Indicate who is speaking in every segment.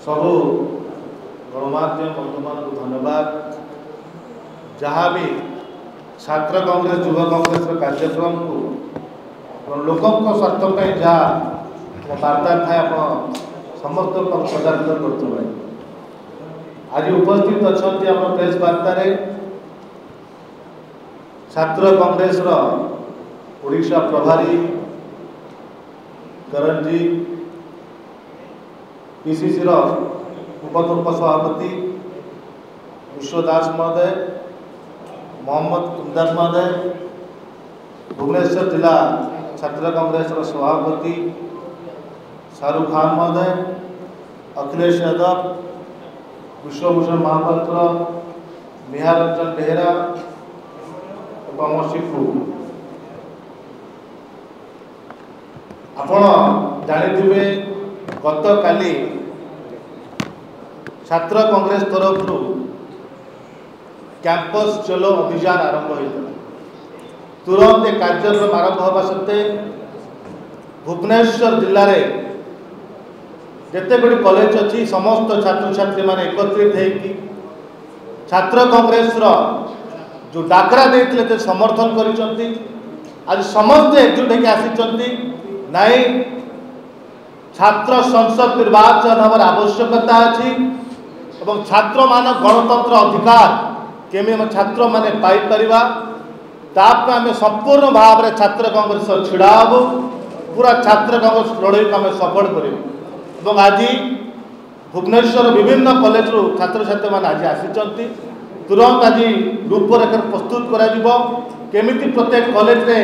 Speaker 1: सबू गणमाध्यम बंधु मान धन्यवाद। जहाँ भी छात्र कांग्रेस युवा कांग्रेस कार्यक्रम को लोकों स्वार्थ पर जहाँ वार्ता था आप समस्त प्रचारित कर आज उपस्थित अच्छा प्रेस वार्ता छात्र कांग्रेस ओडिशा प्रभारी करण जी, पीसीसी उपतुल्प सभापति विश्व दास महोदय, मोहम्मद कुंदन महोदय, भुवनेश्वर जिला छात्र कांग्रेस सभापति शाहरुख खान महोदय, अखिलेश यादव, विश्वभूषण महापात्र, निहार रंजन बेहेरा और अमर सिंह। आपण जानिथिबे गत काली छात्र कांग्रेस तरफ कैंपस चलो अभियान आरंभ होता। तुरंत एक कार्यक्रम आरंभ होगा सत्ते भुवनेश्वर जिले में जिते बड़ी कॉलेज अच्छी समस्त छात्र छात्री माने एकत्रित होगी छात्र कांग्रेस जो डाकरा देते समर्थन कर आज समस्त एकजुट होकर आसी नाई छात्र संसद निर्वाचन हमार आवश्यकता अच्छी एवं छात्र मान गणतंत्र अधिकार केमी छात्र माने पाई परिबा ताप आम संपूर्ण भाव में छात्र कांग्रेस छिड़ा हबू पूरा छात्र कांग्रेस लड़ाई को आम सफल करूँ। आज भुवनेश्वर विभिन्न कॉलेज रू छात्र छात्री मैंने आज आसी तुरंत आज रूपरेखा प्रस्तुत करमिति प्रत्येक कॉलेज में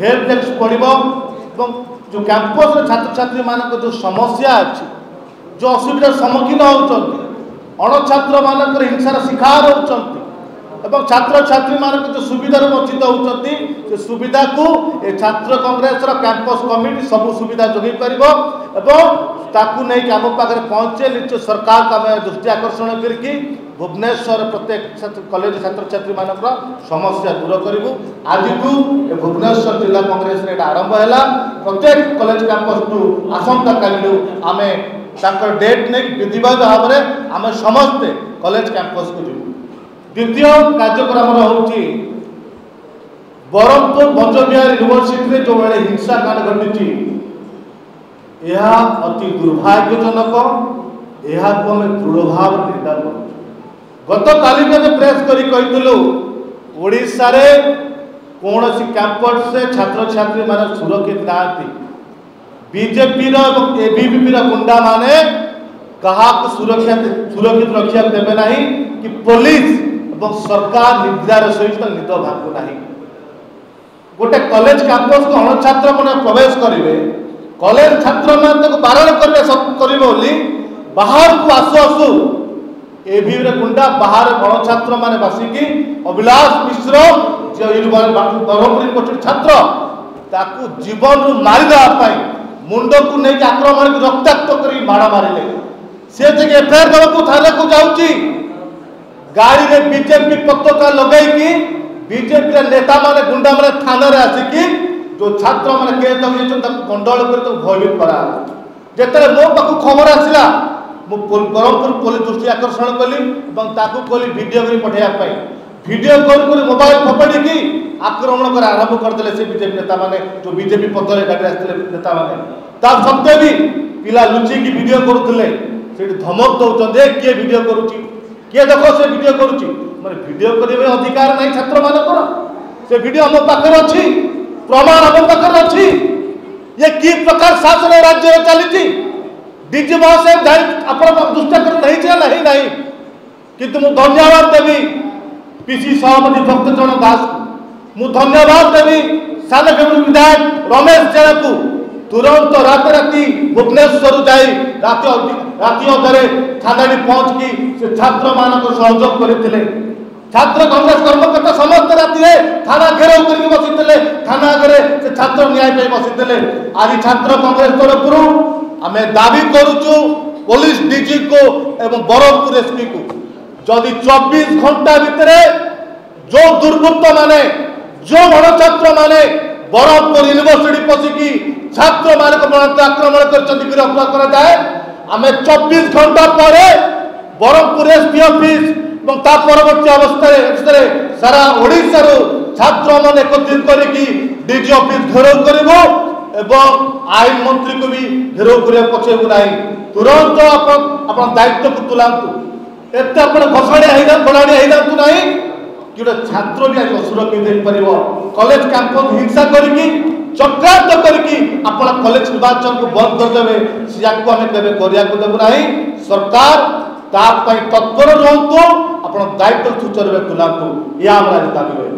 Speaker 1: हेल्प डेस्क पड़ो जो कैंपस छात्र छात्री मान जो समस्या अच्छी जो असुविधार सम्मुखीन होती अणछात्र मान हिंसार शिकार होती छात्र छात्री मान जो सुविधार वंचित होती से सुविधा को ए छात्र कांग्रेस कैंपस कमिटी सब सुविधा जोगे पार नहीं आम पाखे पहुँचे निश्चय सरकार को आम दृष्टि आकर्षण करके भुवनेश्वर प्रत्येक कॉलेज छात्र छात्री मान समस्या दूर करूँ। आज को भुवनेश्वर जिला कांग्रेस आरंभ है प्रत्येक कॉलेज कैंपस को आसंता कालू आम डेट नहीं विधिवत भाव में आम समस्ते कॉलेज कैंपस को जीव। द्वितीय कार्यक्रम हूँ बरहमपुर बंजबिहार यूनिवर्सिटी जो बड़े हिंसाकांड घटी यह अति दुर्भाग्यजनक यह आम दृढ़ भाव निंदा करूँ। गत काली प्रेस करूँ ओडिशा रे कौन कैंपस से छात्र छात्री मान सुरक्षित ना बीजेपी एबीवीपी गुंडा माने कहा सुरक्षित रक्षा देवे ना कि पुलिस और सरकार निद्रार सहित निद भांगू ना। गोटे कॉलेज कैंपस को अणछात्र मैंने प्रवेश करेंगे कॉलेज छात्र मैंने बारण करेंगे बाहर को आसु आसु एबीवीपी गुंडा बाहर गणछात्र मैंने बसिकी अभिलाष मिश्र जो ब्रह्मपुर यूनिवर्सिटी छात्र ताकू जीवन रू मारिदेवाई मुंड को नहीं आक्रमण को रक्ताक्त कर माड़ मारे सी एफआईआर देवाक थाना को जाऊँगी गाड़ी में बीजेपी पताका लगेगी बीजेपी नेता माने गुंडा माने थाना रे आसिकी जो छात्र माने केस गंडल कर भयभीत करा जिते मो पाक खबर आसला ब्रह्मपुर पुलिस दृष्टि आकर्षण कली कहली वीडियो कर पठाइबा वीडियो कर मोबाइल फपाड़ी आक्रमण कर आरंभ करदे से बीजेपी नेता माने जो बीजेपी पदर गाड़ी आसते नेता माने ता सत्वे भी पिला लुचिकी वीडियो करुले से धमक दौरान किए वीडियो करुच्ची किए देख से वीडियो करुच्ची मैंने वीडियो करने अधिकार नहीं छात्र मान से वीडियो आम पाखे अच्छी प्रमाण आम पाखे अच्छी ये कि प्रकार शासन राज्य चली डीजी महाशय आप दृष्टि नहीं नहीं किंतु मु धन्यवाद देवी पीसी सभापति भक्तचरण दास को मु धन्यवाद देवी सानखेमुनी विधायक रमेश जेना को तुरंत रात राति भुवनेश्वर जाई राति अधरे थाना पहुँच की से छात्र मान सहयोग करते छात्र कांग्रेस कर्मकर्ता समस्त राति थाना घेराव करके बसी थाना आगे से छात्र न्याय पे बसी आज छात्र कांग्रेस तरफ आम दाबी करुचु पुलिस डीजी को एवं ब्रह्मपुर एसपी को जदि 24 घंटा भितर जो दुर्बृत्त माने जो गणछात्र माने ब्रह्मपुर यूनिवर्सिटी पशिकी छात्र मान आक्रमण कर गिरफ्तार करा जाए आम 24 घंटा पर ब्रह्मपुर एसपी ऑफिस और ता परवर्ती अवस्था सारा ओडिशा छात्र मन एकत्रित करके डीजी ऑफिस घेराव करूँ एवं आईन मंत्री को भी घेराव करने पछेबू ना तुरंत अपन दायित्व को तुलांतु एत घसाड़िया बड़ाड़िया हो ना कि गोटे छात्र भी आज असुरक्षित हो पार कॉलेज कैंपस हिंसा करके चक्रांत करके आपण कॉलेज निर्वाचन को बंद करदे सियाको आम केवे करिया को देबु नाही सरकार ता तत्पर रहतु आपण दायित्व सुचारू तुलांतु या हमरा दाबी रही।